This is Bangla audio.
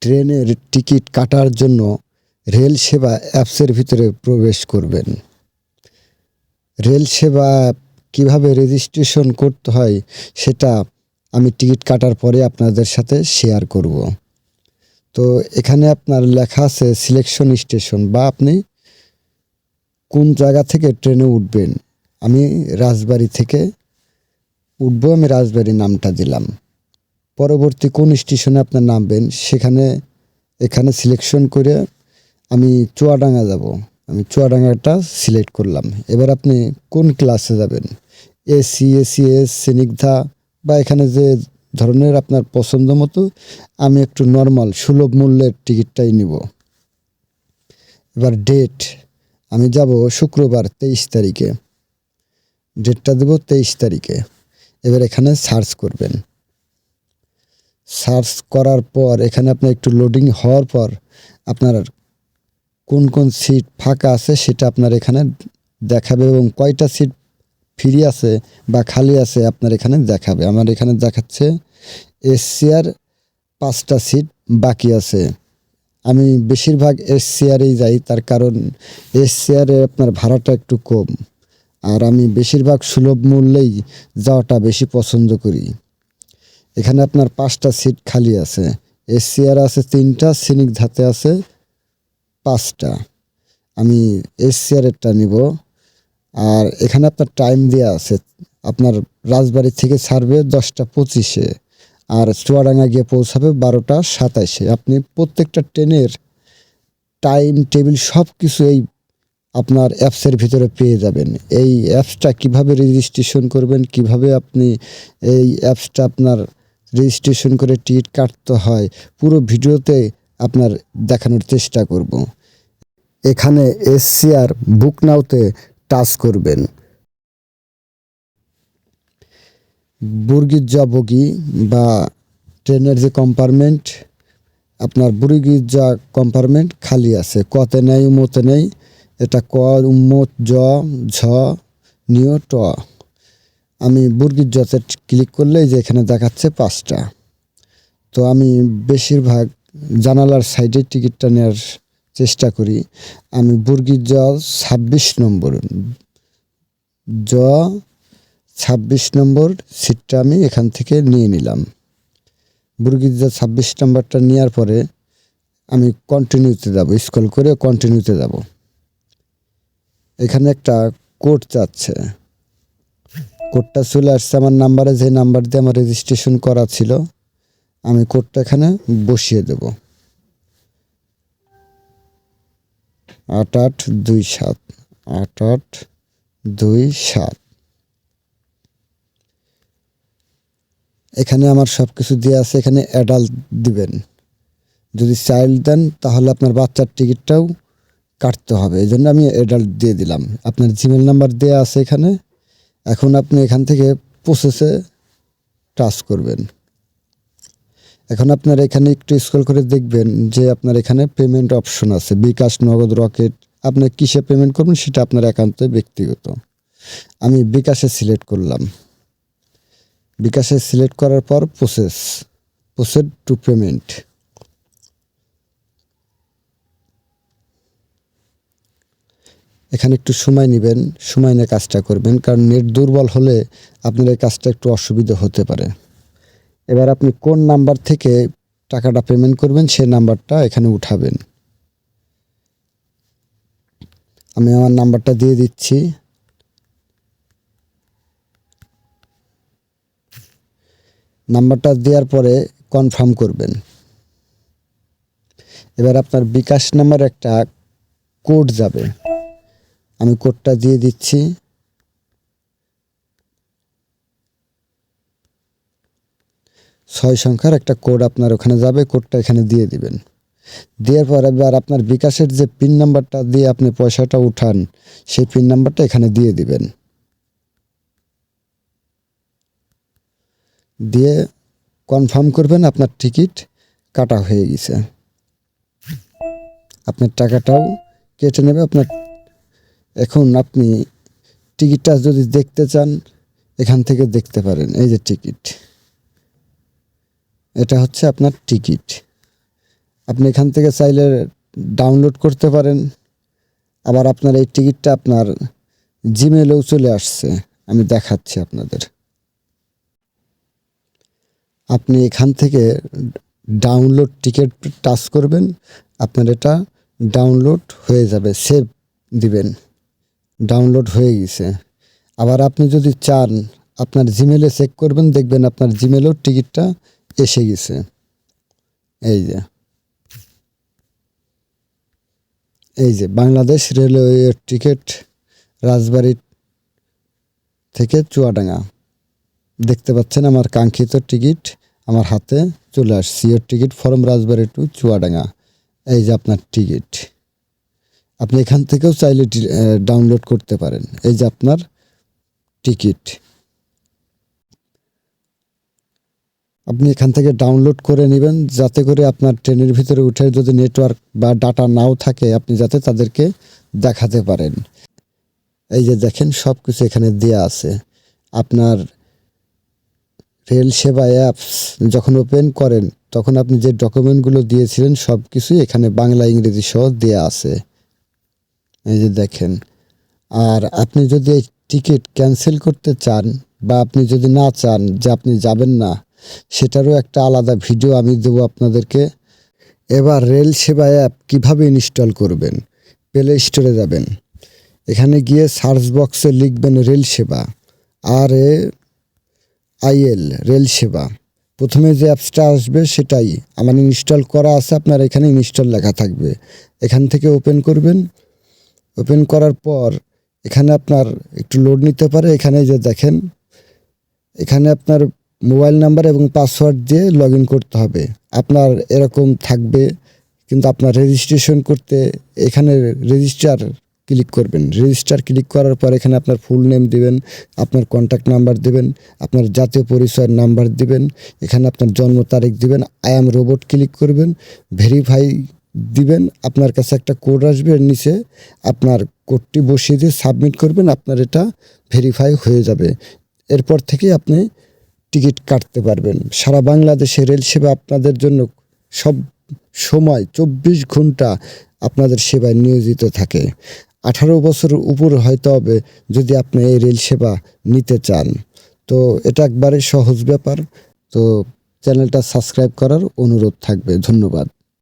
ট্রেনের টিকিট কাটার জন্য রেল সেবা অ্যাপসের ভিতরে প্রবেশ করবেন। রেল সেবা কিভাবে রেজিস্ট্রেশন করতে হয় সেটা আমি টিকিট কাটার পরে আপনাদের সাথে শেয়ার করব। তো এখানে আপনার লেখা আছে সিলেকশন স্টেশন, বা আপনি কোন জায়গা থেকে ট্রেনে উঠবেন। আমি রাজবাড়ী থেকে উঠবো, আমি রাজবাড়ী নামটা দিলাম। পরবর্তী কোন স্টেশনে আপনার নামবেন এখানে সিলেকশন করে আমি চুয়াডাঙ্গা যাব। আমি চুয়াডাঙ্গাটা সিলেক্ট করলাম। এবার আপনি কোন ক্লাসে যাবেন, এসি, এসিএস, স্নিগ্ধা, বা এখানে যে ধরনের আপনার পছন্দ মতো। আমি একটু নর্মাল সুলভ মূল্যের টিকিটটাই নিব। এবার ডেট, আমি যাব শুক্রবার 23 তারিখে। ডেটটা দেব 23 তারিখে। এবার এখানে সার্চ করবেন। সার্চ করার পর এখানে আপনার একটু লোডিং হওয়ার পর আপনার কোন কোন সিট ফাঁকা আছে সেটা আপনার এখানে দেখাবে, এবং কয়টা সিট ফ্রি আছে বা খালি আছে আপনার এখানে দেখাবে। আমার এখানে দেখাচ্ছে এসিআর 5টা সিট বাকি আছে। আমি বেশিরভাগ এসিআরেই যাই, তার কারণ এসিআরে আপনার ভাড়াটা একটু কম, আর আমি বেশিরভাগ সুলভ মূল্যেই যাওয়াটা বেশি পছন্দ করি। এখানে আপনার 5টা সিট খালি আছে। এসিআর আছে 3টা, স্নিগ্ধাতে আছে 5টা। আমি এসিআরেরটা নিব। আর এখানে আপনার টাইম দেওয়া আছে। আপনার রাজবাড়ি থেকে ছাড়বে 10টা 25-এ, আর চুয়াডাঙ্গা গিয়ে পৌঁছাবে 12টা 27-এ। আপনি প্রত্যেকটা ট্রেনের টাইম টেবিল সব কিছু এই আপনার অ্যাপসের ভিতরে পেয়ে যাবেন। এই অ্যাপসটা কিভাবে রেজিস্ট্রেশন করবেন, কিভাবে আপনি এই অ্যাপসটা আপনার রেজিস্ট্রেশন করে টিকিট কাটতে হয়, পুরো ভিডিওতে আপনার দেখানোর চেষ্টা করব। এখানে এসিআর বুক নাওতে টাচ করবেন। বুর্গিজা বগি বা ট্রেনের যে কম্পার্টমেন্ট, আপনার বুর্গিজা কম্পার্টমেন্ট খালি আছে। কতে নেই, উমতে নেই। এটা ক, উম্মত, জ, ঝ, নিয়, ট। আমি বুর্গিজাতে ক্লিক করলেই যে এখানে দেখাচ্ছে 5টা। তো আমি বেশিরভাগ জানালার সাইডে টিকিটটা নেওয়ার চেষ্টা করি। আমি বুর্গিজা 26 নম্বর, জ 26 নম্বর সিটটা আমি এখান থেকে নিয়ে নিলাম। বুর্গিজা 26 নম্বরটা নেওয়ার পরে আমি কন্টিনিউতে যাব, স্ক্রল করে কন্টিনিউতে যাব। এখানে একটা কোড চাচ্ছে। কোডটা চলে আসছে আমার নাম্বারে, যে নাম্বার দিয়ে আমার রেজিস্ট্রেশন করা ছিল। আমি কোডটা এখানে বসিয়ে দেব, 8827, 8827। এখানে আমার সব কিছু দেওয়া আছে। এখানে অ্যাডাল্ট দিবেন। যদি চাইল্ড দেন তাহলে আপনার বাচ্চার টিকিটটাও কাটতে হবে, এই জন্য আমি অ্যাডাল্ট দিয়ে দিলাম। আপনার জিমেল নাম্বার দেওয়া আছে এখানে। এখন আপনি এখান থেকে প্রসেসে টাচ করবেন। এখন আপনার এখানে একটু স্ক্রল করে দেখবেন যে আপনার এখানে পেমেন্ট অপশন আছে, বিকাশ, নগদ, রকেট। আপনি কিসে পেমেন্ট করবেন সেটা আপনার একান্তই ব্যক্তিগত। আমি বিকাশে সিলেক্ট করলাম। বিকাশে সিলেক্ট করার পর প্রসেড টু পেমেন্ট। এখানে একটু সময় নেবেন, সময় নিয়ে কাজটা করবেন, কারণ নেট দুর্বল হলে আপনার এই কাজটা একটু অসুবিধা হতে পারে। এবার আপনি কোন নাম্বার থেকে টাকাটা পেমেন্ট করবেন সেই নাম্বারটা এখানে উঠাবেন। আমি আমার নাম্বারটা দিয়ে দিচ্ছি। নাম্বারটা দেওয়ার পরে কনফার্ম করবেন। এবার আপনার বিকাশ নাম্বার একটা কোড যাবে, আমি কোডটা দিয়ে দিচ্ছি। ছয় সংখ্যার একটা কোড আপনার ওখানে যাবে, কোডটা এখানে দিয়ে দিবেন। দেওয়ার পর এবার আপনার বিকাশের যে পিন নাম্বারটা দিয়ে আপনি পয়সাটা উঠান, সেই পিন নাম্বারটা এখানে দিয়ে দিবেন। দিয়ে কনফার্ম করবেন আপনার টিকিট কাটা হয়ে গেছে। আপনার টাকাটাও কেটে নেবে আপনার। এখন আপনি টিকিটটা যদি দেখতে চান এখান থেকে দেখতে পারেন। এই যে টিকিট, এটা হচ্ছে আপনার টিকিট। আপনি এখান থেকে চাইলে ডাউনলোড করতে পারেন। আবার আপনার এই টিকিটটা আপনার জিমেলেও চলে আসছে, আমি দেখাচ্ছি আপনাদের। আপনি এখান থেকে ডাউনলোড টিকিট টাচ করবেন, আপনার এটা ডাউনলোড হয়ে যাবে, সেভ দিবেন, ডাউনলোড হয়ে গেছে। আবার আপনি যদি চান আপনার জিমেলে চেক করবেন, দেখবেন আপনার জিমেলেও টিকিটটা এসে গেছে। এই যে বাংলাদেশ রেলওয়ের টিকিট, রাজবাড়ী থেকে চুয়াডাঙ্গা, দেখতে পাচ্ছেন আমার কাঙ্ক্ষিত টিকিট আমার হাতে চলে আসছে। Your ticket from Rajbari to Chuadanga. এই যে আপনার টিকিট, আপনি এখান থেকেও চাইলে ডাউনলোড করতে পারেন। এই যে আপনার টিকিট, আপনি এখান থেকে ডাউনলোড করে নেবেন, যাতে করে আপনার ট্রেনের ভিতরে উঠে যদি নেটওয়ার্ক বা ডাটা নাও থাকে, আপনি যাতে তাদেরকে দেখাতে পারেন। এই যে দেখেন সব কিছু এখানে দেয়া আছে। আপনার রেল সেবা অ্যাপস যখন ওপেন করেন তখন আপনি যে ডকুমেন্টগুলো দিয়েছিলেন সব কিছুই এখানে বাংলা ইংরেজি সহ দেয়া আছে। এই যে দেখেন। আর আপনি যদি এই টিকিট ক্যান্সেল করতে চান বা আপনি যদি না চান যে আপনি যাবেন না, সেটারও একটা আলাদা ভিডিও আমি দেবো আপনাদেরকে। এবার রেল সেবা অ্যাপ কীভাবে ইনস্টল করবেন, প্লে স্টোরে যাবেন, এখানে গিয়ে সার্চ বক্সে লিখবেন রেল সেবা, RAIL রেল সেবা। প্রথমে যে অ্যাপসটা আসবে সেটাই আমার ইনস্টল করা আছে, আপনার এখানে ইনস্টল লেখা থাকবে। এখান থেকে ওপেন করবেন, ওপেন করার পর এখানে আপনার একটু লোড নিতে পারে। এখানে যে দেখেন, এখানে আপনার মোবাইল নাম্বার এবং পাসওয়ার্ড দিয়ে লগ ইন করতে হবে। আপনার এরকম থাকবে, কিন্তু আপনার রেজিস্ট্রেশন করতে এখানে রেজিস্টার ক্লিক করবেন। রেজিস্টার ক্লিক করার পর এখানে আপনার ফুল নেম দিবেন, আপনার কন্ট্যাক্ট নাম্বার দিবেন, আপনার জাতীয় পরিচয়ের নাম্বার দিবেন, এখানে আপনার জন্ম তারিখ দিবেন, আই অ্যাম রোবট ক্লিক করবেন, ভেরিফাই দিবেন। আপনার কাছে একটা কোড আসবে, এর নিচে আপনার কোডটি বসিয়ে দিয়ে সাবমিট করবেন, আপনার এটা ভেরিফাই হয়ে যাবে। এরপর থেকে আপনি টিকিট কাটতে পারবেন। সারা বাংলাদেশে রেল সেবা আপনাদের জন্য সব সময় 24 ঘন্টা আপনাদের সেবায় নিয়োজিত থাকে। 18 বছর উপর হয়তো হবে যদি আপনি এই রেল সেবা নিতে চান। তো এটা একবারে সহজ ব্যাপার। তো চ্যানেলটা সাবস্ক্রাইব করার অনুরোধ থাকবে। ধন্যবাদ।